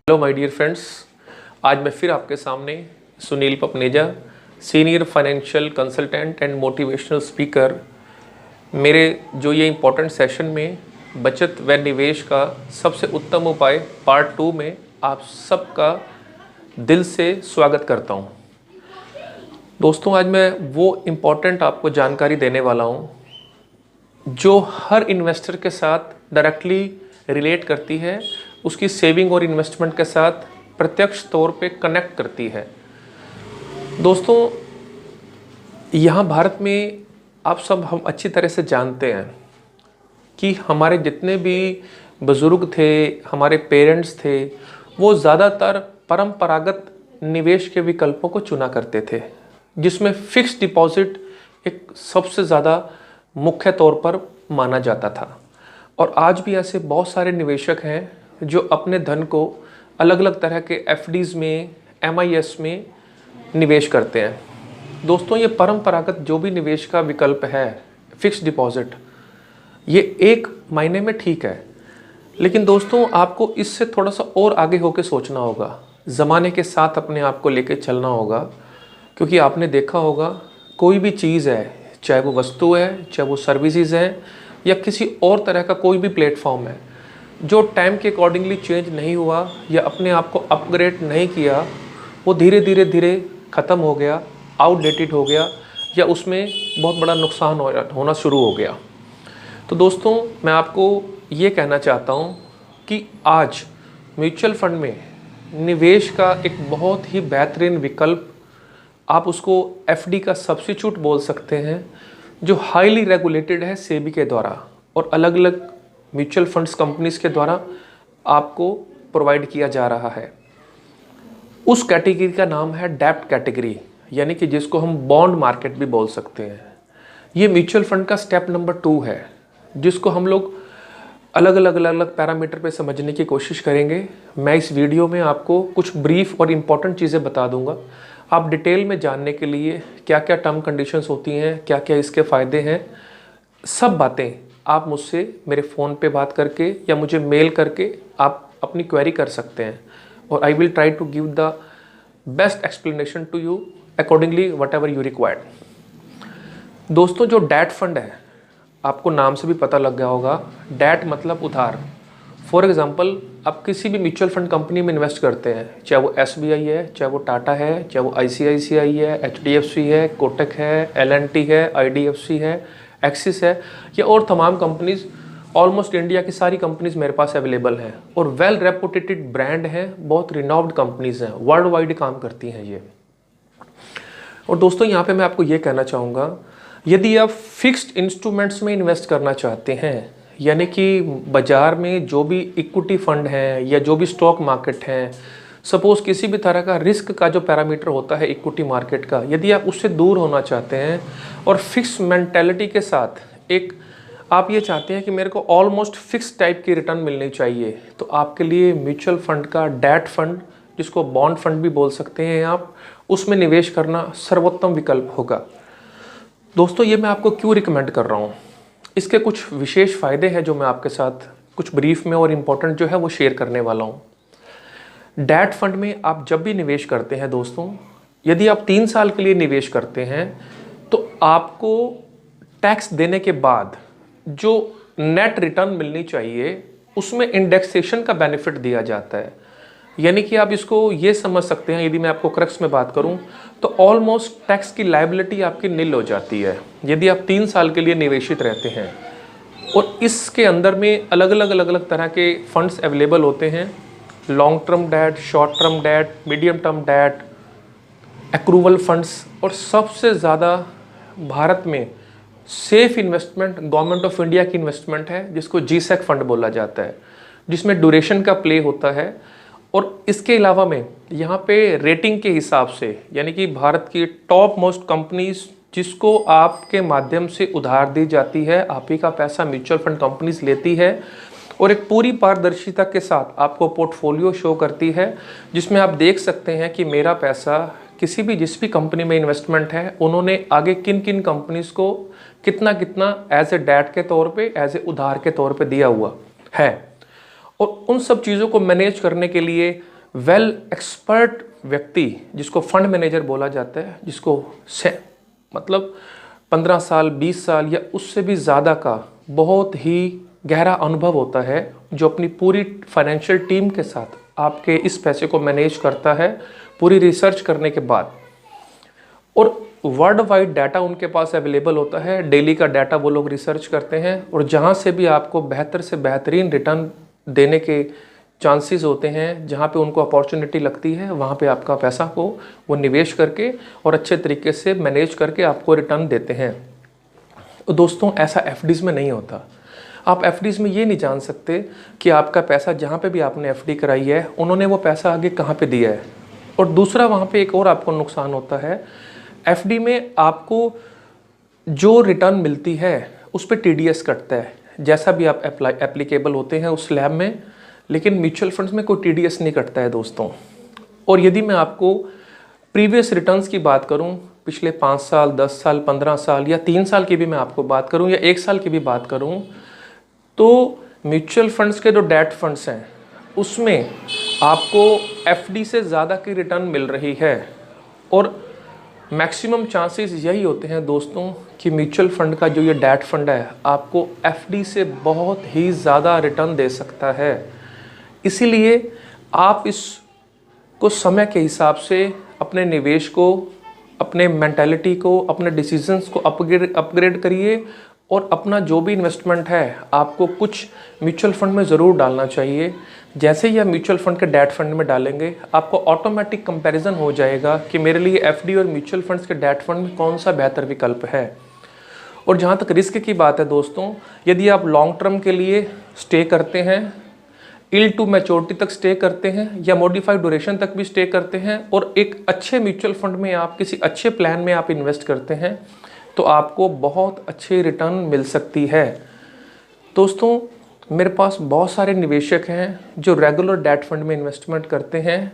Hello my dear friends, आज मैं फिर आपके सामने Sunil Papneja, senior financial consultant and motivational speaker, मेरे जो ये इम्पोर्टेंट सेशन में बचत व निवेश का सबसे उत्तम उपाय पार्ट 2 में आप सबका दिल से स्वागत करता हूँ। दोस्तों, आज मैं वो इम्पोर्टेंट आपको जानकारी देने वाला हूँ जो हर इन्वेस्टर के साथ डायरेक्टली रिलेट करती है, उसकी सेविंग और इन्वेस्टमेंट के साथ प्रत्यक्ष तौर पे कनेक्ट करती है। दोस्तों, यहाँ भारत में आप सब हम अच्छी तरह से जानते हैं कि हमारे जितने भी बुज़ुर्ग थे, हमारे पेरेंट्स थे, वो ज़्यादातर परंपरागत निवेश के विकल्पों को चुना करते थे, जिसमें फिक्स डिपॉजिट एक सबसे ज़्यादा मुख्य तौर पर माना जाता था। और आज भी ऐसे बहुत सारे निवेशक हैं जो अपने धन को अलग अलग तरह के एफडीज़ में, एमआईएस में निवेश करते हैं। दोस्तों, ये परंपरागत जो भी निवेश का विकल्प है, फिक्स डिपॉजिट, ये एक मायने में ठीक है, लेकिन दोस्तों आपको इससे थोड़ा सा और आगे होकर सोचना होगा, ज़माने के साथ अपने आप को लेकर चलना होगा। क्योंकि आपने देखा होगा, कोई भी चीज़ है, चाहे वो वस्तु है, चाहे वो सर्विसेज है, या किसी और तरह का कोई भी प्लेटफॉर्म है, जो टाइम के अकॉर्डिंगली चेंज नहीं हुआ या अपने आप को अपग्रेड नहीं किया, वो धीरे धीरे ख़त्म हो गया, आउटडेटेड हो गया, या उसमें बहुत बड़ा नुकसान होना शुरू हो गया। तो दोस्तों, मैं आपको ये कहना चाहता हूँ कि आज म्यूचुअल फंड में निवेश का एक बहुत ही बेहतरीन विकल्प, आप उसको एफडी का सब्स्टिट्यूट बोल सकते हैं, जो हाईली रेगुलेटेड है सेबी के द्वारा और अलग अलग म्यूचुअल फंड्स कंपनीज के द्वारा आपको प्रोवाइड किया जा रहा है। उस कैटेगरी का नाम है डेब्ट कैटेगरी, यानी कि जिसको हम बॉन्ड मार्केट भी बोल सकते हैं। ये म्यूचुअल फंड का स्टेप नंबर 2 है, जिसको हम लोग अलग अलग पैरामीटर पे समझने की कोशिश करेंगे। मैं इस वीडियो में आपको कुछ ब्रीफ और इम्पॉर्टेंट चीज़ें बता दूंगा। आप डिटेल में जानने के लिए क्या क्या टर्म कंडीशंस होती हैं, क्या क्या इसके फ़ायदे हैं, सब बातें आप मुझसे मेरे फ़ोन पे बात करके या मुझे मेल करके आप अपनी क्वेरी कर सकते हैं, और I will try to give the best explanation to you accordingly whatever you required. दोस्तों, जो डेट फंड है, आपको नाम से भी पता लग गया होगा, डेट मतलब उधार। फॉर एग्जांपल, आप किसी भी म्यूचुअल फंड कंपनी में इन्वेस्ट करते हैं, चाहे वो एसबीआई है, चाहे वो टाटा है, चाहे वो आईसीआईसीआई है, एचडीएफसी है, कोटक है, एलएनटी है, आईडीएफसी है, एक्सिस है, या और तमाम कंपनीज, ऑलमोस्ट इंडिया की सारी कंपनीज मेरे पास अवेलेबल हैं और वेल रेपुटेटेड ब्रांड हैं, बहुत रिनॉव्ड कंपनीज हैं, वर्ल्ड वाइड काम करती हैं ये। और दोस्तों, यहाँ पे मैं आपको ये कहना चाहूँगा, यदि आप फिक्स्ड इंस्ट्रूमेंट्स में इन्वेस्ट करना चाहते हैं, यानी कि बाज़ार में जो भी इक्विटी फंड हैं या जो भी स्टॉक मार्केट हैं, सपोज़ किसी भी तरह का रिस्क का जो पैरामीटर होता है इक्विटी मार्केट का, यदि आप उससे दूर होना चाहते हैं और फिक्स मेंटालिटी के साथ एक आप ये चाहते हैं कि मेरे को ऑलमोस्ट फिक्स टाइप की रिटर्न मिलनी चाहिए, तो आपके लिए म्यूचुअल फंड का डेट फंड, जिसको बॉन्ड फंड भी बोल सकते हैं आप, उसमें निवेश करना सर्वोत्तम विकल्प होगा। दोस्तों, ये मैं आपको क्यों रिकमेंड कर रहा हूँ, इसके कुछ विशेष फ़ायदे हैं जो मैं आपके साथ कुछ ब्रीफ में और इम्पोर्टेंट जो है वो शेयर करने वाला हूँ। डेट फंड में आप जब भी निवेश करते हैं दोस्तों, यदि आप 3 साल के लिए निवेश करते हैं, तो आपको टैक्स देने के बाद जो नेट रिटर्न मिलनी चाहिए, उसमें इंडेक्सेशन का बेनिफिट दिया जाता है। यानी कि आप इसको ये समझ सकते हैं, यदि मैं आपको क्रक्स में बात करूं, तो ऑलमोस्ट टैक्स की लायबिलिटी आपकी निल हो जाती है यदि आप 3 साल के लिए निवेशित रहते हैं। और इसके अंदर में अलग अलग तरह के फंड्स अवेलेबल होते हैं, long term debt, short term debt, medium term debt, accrual funds, और सबसे ज़्यादा भारत में safe investment government of India की इन्वेस्टमेंट है, जिसको जीसेक फंड बोला जाता है, जिसमें ड्यूरेशन का प्ले होता है। और इसके अलावा में यहाँ पे रेटिंग के हिसाब से, यानी कि भारत की टॉप मोस्ट कंपनीज जिसको आपके माध्यम से उधार दी जाती है, आप ही का पैसा म्यूचुअल फंड कंपनीज लेती है, और एक पूरी पारदर्शिता के साथ आपको पोर्टफोलियो शो करती है, जिसमें आप देख सकते हैं कि मेरा पैसा किसी भी जिस भी कंपनी में इन्वेस्टमेंट है, उन्होंने आगे किन किन कंपनीज को कितना कितना एज ए डेट के तौर पे, एज ए उधार के तौर पे दिया हुआ है। और उन सब चीज़ों को मैनेज करने के लिए वेल एक्सपर्ट व्यक्ति जिसको फंड मैनेजर बोला जाता है, जिसको मतलब 15 साल 20 साल या उससे भी ज़्यादा का बहुत ही गहरा अनुभव होता है, जो अपनी पूरी फाइनेंशियल टीम के साथ आपके इस पैसे को मैनेज करता है पूरी रिसर्च करने के बाद। और वर्ल्ड वाइड डाटा उनके पास अवेलेबल होता है, डेली का डाटा वो लोग रिसर्च करते हैं, और जहाँ से भी आपको बेहतर से बेहतरीन रिटर्न देने के चांसेस होते हैं, जहाँ पे उनको अपॉर्चुनिटी लगती है, वहाँ पे आपका पैसा को वो निवेश करके और अच्छे तरीके से मैनेज करके आपको रिटर्न देते हैं। तो दोस्तों ऐसा एफडीज़ में नहीं होता। आप एफडीज़ में ये नहीं जान सकते कि आपका पैसा जहाँ पे भी आपने एफडी कराई है उन्होंने वो पैसा आगे कहाँ पे दिया है। और दूसरा वहाँ पे एक और आपको नुकसान होता है, एफडी में आपको जो रिटर्न मिलती है उस पर टीडीएस कटता है, जैसा भी आप एप्लीकेबल होते हैं उस स्लैब में, लेकिन म्यूचुअल फंड्स में कोई टीडीएस नहीं कटता है दोस्तों। और यदि मैं आपको प्रीवियस रिटर्न्स की बात करूं, पिछले 5 साल 10 साल 15 साल या 3 साल की भी मैं आपको बात करूं या 1 साल की भी बात करूं, तो म्यूचुअल फंड्स के जो डेट फंड्स हैं उसमें आपको एफडी से ज़्यादा की रिटर्न मिल रही है। और मैक्सिमम चांसेस यही होते हैं दोस्तों कि म्यूचुअल फंड का जो ये डेट फंड है आपको एफडी से बहुत ही ज़्यादा रिटर्न दे सकता है। इसीलिए आप इसको समय के हिसाब से अपने निवेश को, अपने मेंटालिटी को, अपने डिसीजंस को अपग्रेड करिए, और अपना जो भी इन्वेस्टमेंट है आपको कुछ म्यूचुअल फंड में ज़रूर डालना चाहिए। जैसे ही आप म्यूचुअल फंड के डेट फंड में डालेंगे आपको ऑटोमेटिक कंपैरिजन हो जाएगा कि मेरे लिए एफडी और म्यूचुअल फंड्स के डेट फंड में कौन सा बेहतर विकल्प है। और जहाँ तक रिस्क की बात है दोस्तों, यदि आप लॉन्ग टर्म के लिए स्टे करते हैं, इल टू मैच्योरिटी तक स्टे करते हैं या मॉडिफाइड ड्यूरेशन तक भी स्टे करते हैं, और एक अच्छे म्यूचुअल फंड में आप किसी अच्छे प्लान में आप इन्वेस्ट करते हैं, तो आपको बहुत अच्छी रिटर्न मिल सकती है। दोस्तों मेरे पास बहुत सारे निवेशक हैं जो रेगुलर डेट फंड में इन्वेस्टमेंट करते हैं।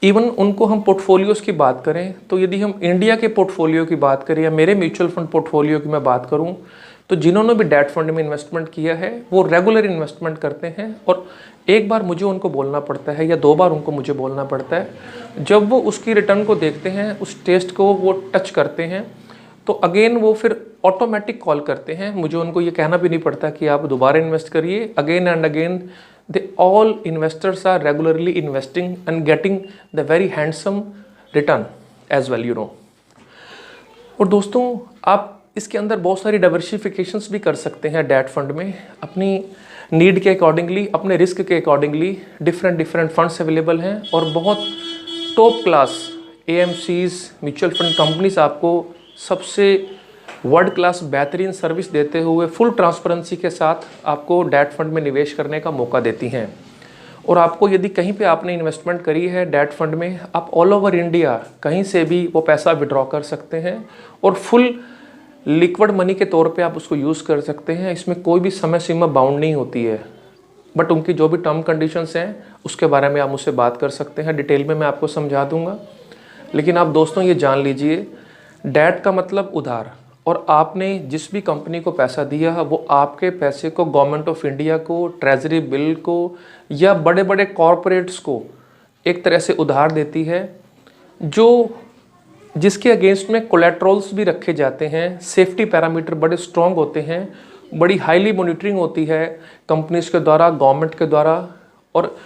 इवन उनको हम पोर्टफोलियोज़ की बात करें तो यदि हम इंडिया के पोर्टफोलियो की बात करें या मेरे म्यूचुअल फंड पोर्टफोलियो की मैं बात करूं, तो जिन्होंने भी डेट फंड में इन्वेस्टमेंट किया है वो रेगुलर इन्वेस्टमेंट करते हैं। और एक बार मुझे उनको बोलना पड़ता है या 2 बार उनको मुझे बोलना पड़ता है, जब वो उसकी रिटर्न को देखते हैं, उस टेस्ट को वो टच करते हैं, तो अगेन वो फिर ऑटोमेटिक कॉल करते हैं। मुझे उनको ये कहना भी नहीं पड़ता कि आप दोबारा इन्वेस्ट करिए। Again and again they all investors are regularly investing and getting the very handsome return as well, you know. और दोस्तों आप इसके अंदर बहुत सारी डाइवर्सिफिकेशंस भी कर सकते हैं डेट फंड में, अपनी नीड के अकॉर्डिंगली, अपने रिस्क के अकॉर्डिंगली डिफरेंट फंड्स अवेलेबल हैं। और बहुत top class AMCs mutual fund companies आपको सबसे वर्ल्ड क्लास बेहतरीन सर्विस देते हुए फुल ट्रांसपेरेंसी के साथ आपको डेट फंड में निवेश करने का मौका देती हैं। और आपको यदि कहीं पे आपने इन्वेस्टमेंट करी है डेट फंड में, आप ऑल ओवर इंडिया कहीं से भी वो पैसा विड्रॉ कर सकते हैं और फुल लिक्विड मनी के तौर पे आप उसको यूज़ कर सकते हैं। इसमें कोई भी समय सीमा बाउंड नहीं होती है, बट उनकी जो भी टर्म कंडीशंस हैं उसके बारे में आप मुझसे बात कर सकते हैं, डिटेल में मैं आपको समझा दूंगा। लेकिन आप दोस्तों ये जान लीजिए, डेट का मतलब उधार, और आपने जिस भी कंपनी को पैसा दिया है वो आपके पैसे को गवर्नमेंट ऑफ इंडिया को, ट्रेजरी बिल को या बड़े बड़े कॉरपोरेट्स को एक तरह से उधार देती है, जो जिसके अगेंस्ट में कोलेट्रल्स भी रखे जाते हैं। सेफ्टी पैरामीटर बड़े स्ट्रॉन्ग होते हैं, बड़ी हाईली मॉनिटरिंग होती है कंपनीज के द्वारा, गवर्नमेंट के द्वारा, और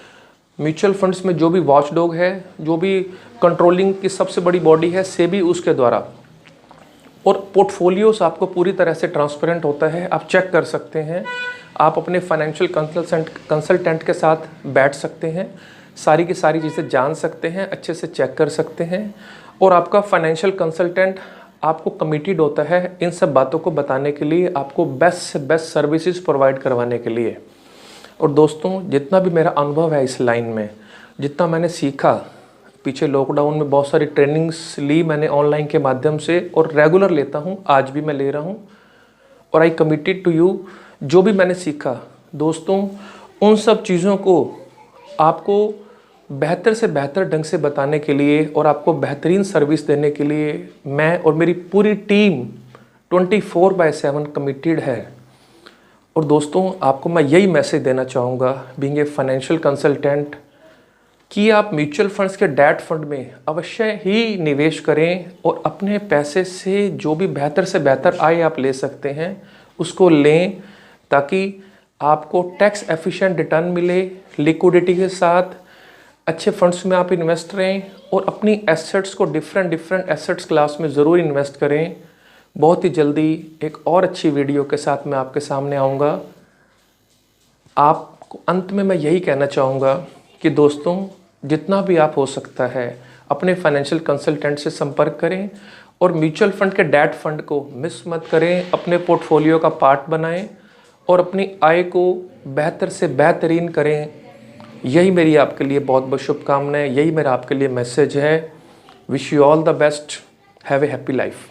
म्यूचुअल फंड्स में जो भी वॉचडॉग है, जो भी कंट्रोलिंग की सबसे बड़ी बॉडी है, सेबी, उसके द्वारा। और पोर्टफोलियोस आपको पूरी तरह से ट्रांसपेरेंट होता है, आप चेक कर सकते हैं। आप अपने फाइनेंशियल कंसल्टेंट के साथ बैठ सकते हैं, सारी की सारी चीज़ें जान सकते हैं, अच्छे से चेक कर सकते हैं, और आपका फाइनेंशियल कंसल्टेंट आपको कमिटेड होता है इन सब बातों को बताने के लिए, आपको बेस्ट से बेस्ट सर्विसेज प्रोवाइड करवाने के लिए। और दोस्तों जितना भी मेरा अनुभव है इस लाइन में, जितना मैंने सीखा, पीछे लॉकडाउन में बहुत सारी ट्रेनिंग्स ली मैंने ऑनलाइन के माध्यम से, और रेगुलर लेता हूँ, आज भी मैं ले रहा हूँ। और आई कमिटेड टू यू, जो भी मैंने सीखा दोस्तों, उन सब चीज़ों को आपको बेहतर से बेहतर ढंग से बताने के लिए और आपको बेहतरीन सर्विस देने के लिए मैं और मेरी पूरी टीम 24/7 कमिटेड है। और दोस्तों, आपको मैं यही मैसेज देना चाहूँगा बीइंग ए फाइनेंशियल कंसल्टेंट कि आप म्यूचुअल फंड्स के डेट फंड में अवश्य ही निवेश करें और अपने पैसे से जो भी बेहतर से बेहतर आय आप ले सकते हैं उसको लें, ताकि आपको टैक्स एफिशिएंट रिटर्न मिले। लिक्विडिटी के साथ अच्छे फंड्स में आप इन्वेस्ट रहें और अपनी एसेट्स को डिफरेंट एसेट्स क्लास में ज़रूर इन्वेस्ट करें। बहुत ही जल्दी एक और अच्छी वीडियो के साथ मैं आपके सामने आऊँगा। आपको अंत में मैं यही कहना चाहूँगा कि दोस्तों, जितना भी आप हो सकता है अपने फाइनेंशियल कंसल्टेंट से संपर्क करें और म्यूचुअल फंड के डेट फंड को मिस मत करें, अपने पोर्टफोलियो का पार्ट बनाएं और अपनी आय को बेहतर से बेहतरीन करें। यही मेरी आपके लिए बहुत बहुत शुभकामनाएं, यही मेरा आपके लिए मैसेज है। Wish you all the best, have a happy life.